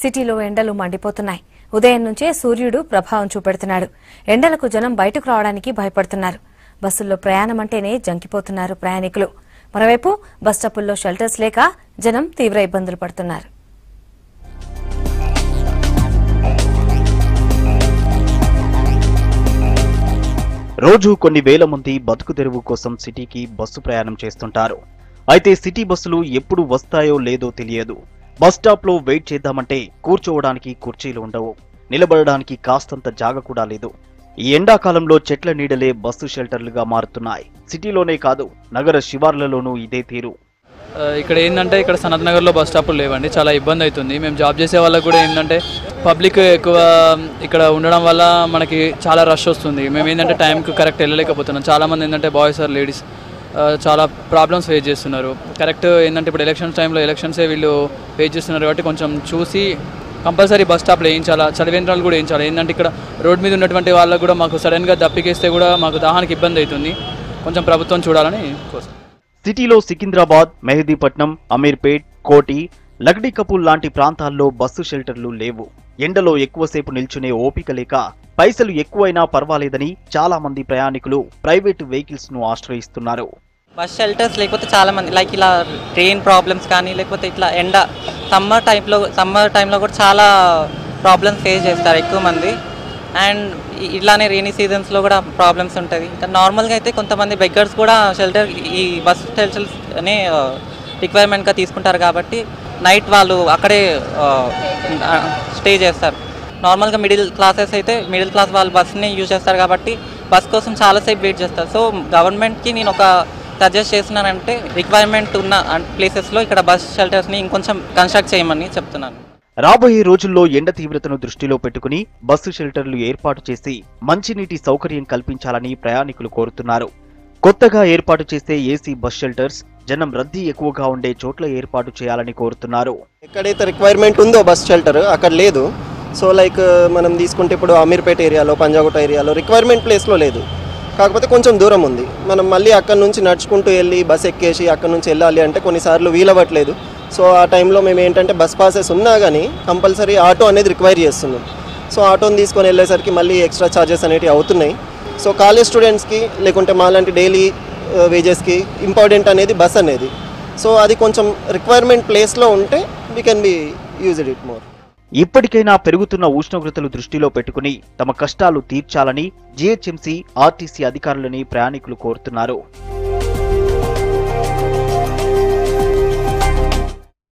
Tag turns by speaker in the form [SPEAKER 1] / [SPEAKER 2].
[SPEAKER 1] సిటీలో ఎండలు మండిపోతున్నాయి. ఉదయం నుంచే సూర్యుడు ప్రభావం చూపెడుతున్నాడు. ఎండలకు జనం బయటకు రావడానికి భయపడుతున్నారు. బస్సుల్లో ప్రయాణం అంటేనే జంకిపోతున్నారు ప్రయాణికులు. మరోవైపు బస్టాపుల్లో షెల్టర్స్ లేక జనం తీవ్ర ఇబ్బందులు పడుతున్నారు.
[SPEAKER 2] రోజు కొన్ని వేల మంది బతుకు తెరువు కోసం సిటీకి బస్సు ప్రయాణం చేస్తుంటారు. అయితే సిటీ బస్సులు ఎప్పుడు వస్తాయో లేదో తెలియదు. బస్ స్టాప్ లో వెయిట్ చేద్దామంటే కూర్చోవడానికి కుర్చీలు ఉండవు, నిలబడడానికి కాస్తంత జాగ కూడా లేదు. ఈ ఎండాకాలంలో చెట్ల నీడలే బస్సు షెల్టర్లుగా మారుతున్నాయి. సిటీలోనే కాదు, నగర శివార్లలోనూ ఇదే తీరు.
[SPEAKER 3] ఇక్కడ ఏంటంటే ఇక్కడ సనత్ నగర్లో బస్ స్టాపులు లేవండి, చాలా ఇబ్బంది అవుతుంది. మేము జాబ్ చేసే వాళ్ళకు కూడా ఏంటంటే పబ్లిక్ ఎక్కువ ఇక్కడ ఉండడం వల్ల మనకి చాలా రష్ వస్తుంది. మేము ఏంటంటే టైంకి కరెక్ట్ వెళ్ళలేకపోతున్నాం. చాలామంది ఏంటంటే బాయ్స్ ఆర్ లేడీస్ చాలా ప్రాబ్లమ్స్ ఫేస్ చేస్తున్నారు. కరెక్ట్ ఏంటంటే ఇప్పుడు ఎలక్షన్స్ టైంలో ఎలక్షన్సే వీళ్ళు ఫేస్ చేస్తున్నారు కాబట్టి కొంచెం చూసి కంపల్సరీ బస్ స్టాప్లో వేయించాలా, చలివేంద్రాలు కూడా వేయించాలి. ఏంటంటే ఇక్కడ రోడ్ మీద ఉన్నటువంటి వాళ్ళకు కూడా మాకు సడన్గా దప్పికేస్తే కూడా మాకు దాహానికి ఇబ్బంది అవుతుంది. కొంచెం ప్రభుత్వం చూడాలని కోసం.
[SPEAKER 2] సిటీలో సికింద్రాబాద్, మెహదీపట్నం, అమీర్పేట్, కోటి, లగ్డీ కపూల్ లాంటి ప్రాంతాల్లో బస్సు షెల్టర్లు లేవు. ఎండలో ఎక్కువసేపు నిల్చునే ఓపిక లేక పైసలు ఎక్కువైనా పర్వాలేదని చాలా మంది ప్రయాణికులు ప్రైవేటు వెహికల్స్ ను ఆశ్రయిస్తున్నారు.
[SPEAKER 4] బస్ షెల్టర్స్ లేకపోతే చాలా మంది లైక్ ఇలా ట్రైన్ ప్రాబ్లమ్స్ కానీ లేకపోతే ఇట్లా ఎండ సమ్మర్ టైంలో కూడా చాలా ప్రాబ్లమ్స్ ఫేస్ చేస్తారు ఎక్కువ మంది. అండ్ ఇట్లానే రెయినీ సీజన్స్లో కూడా ప్రాబ్లమ్స్ ఉంటుంది. ఇంకా నార్మల్గా అయితే కొంతమంది బెగ్గర్స్ కూడా ఈ బస్ షెల్టర్స్ అనే రిక్వైర్మెంట్గా తీసుకుంటారు కాబట్టి నైట్ వాళ్ళు అక్కడే స్టే చేస్తారు. నార్మల్గా మిడిల్ క్లాస్ వాళ్ళు బస్ని యూజ్ చేస్తారు కాబట్టి బస్ కోసం చాలాసేపు వెయిట్ చేస్తారు. సో గవర్నమెంట్కి నేను ఒక సజెస్ట్ చేస్తున్నానంటే రిక్వైర్మెంట్ ఉన్న ప్లేసెస్లో ఇక్కడ బస్ షెల్టర్స్ని ఇంకొంచెం కన్స్ట్రక్ట్ చేయమని చెప్తున్నాను.
[SPEAKER 2] రాబోయే రోజుల్లో ఎండ తీవ్రతను దృష్టిలో పెట్టుకుని బస్సు షెల్టర్లు ఏర్పాటు చేసి మంచినీటి సౌకర్యం కల్పించాలని ప్రయాణికులు కోరుతున్నారు. కొత్తగా ఏర్పాటు చేసే ఏసీ బస్ షెల్టర్స్ జనం రద్దీ ఎక్కువగా ఉండే చోట్ల ఏర్పాటు చేయాలని కోరుతున్నారు.
[SPEAKER 5] ఎక్కడైతే రిక్వైర్మెంట్ ఉందో బస్ షెల్టర్ అక్కడ లేదు. సో లైక్ మనం తీసుకుంటే ఇప్పుడు అమీర్పేట ఏరియాలో, పంజాగుట్ట ఏరియాలో రిక్వైర్మెంట్ ప్లేస్లో లేదు. కాకపోతే కొంచెం దూరం ఉంది. మనం మళ్ళీ అక్కడ నుంచి నడుచుకుంటూ వెళ్ళి బస్ ఎక్కేసి అక్కడ నుంచి వెళ్ళాలి అంటే కొన్నిసార్లు వీలవ్వట్లేదు. సో ఆ టైంలో మేము ఏంటంటే బస్ పాసెస్ ఉన్నా కానీ కంపల్సరీ ఆటో అనేది రిక్వైర్ చేస్తున్నాం. సో ఆటోని తీసుకొని వెళ్ళేసరికి మళ్ళీ ఎక్స్ట్రా ఛార్జెస్ అనేవి అవుతున్నాయి. సో కాలేజ్ స్టూడెంట్స్కి లేకుంటే మాలాంటి డైలీ వేజెస్కి ఇంపార్టెంట్ అనేది బస్ అనేది. సో అది కొంచెం రిక్వైర్మెంట్ ప్లేస్లో ఉంటే we can be used it more.
[SPEAKER 2] ఇప్పటికైనా పెరుగుతున్న ఉష్ణోగ్రతలు దృష్టిలో పెట్టుకుని తమ కష్టాలు తీర్చాలని జీహెచ్ఎంసీ, ఆర్టీసీ అధికారులని ప్రయాణికులు కోరుతున్నారు.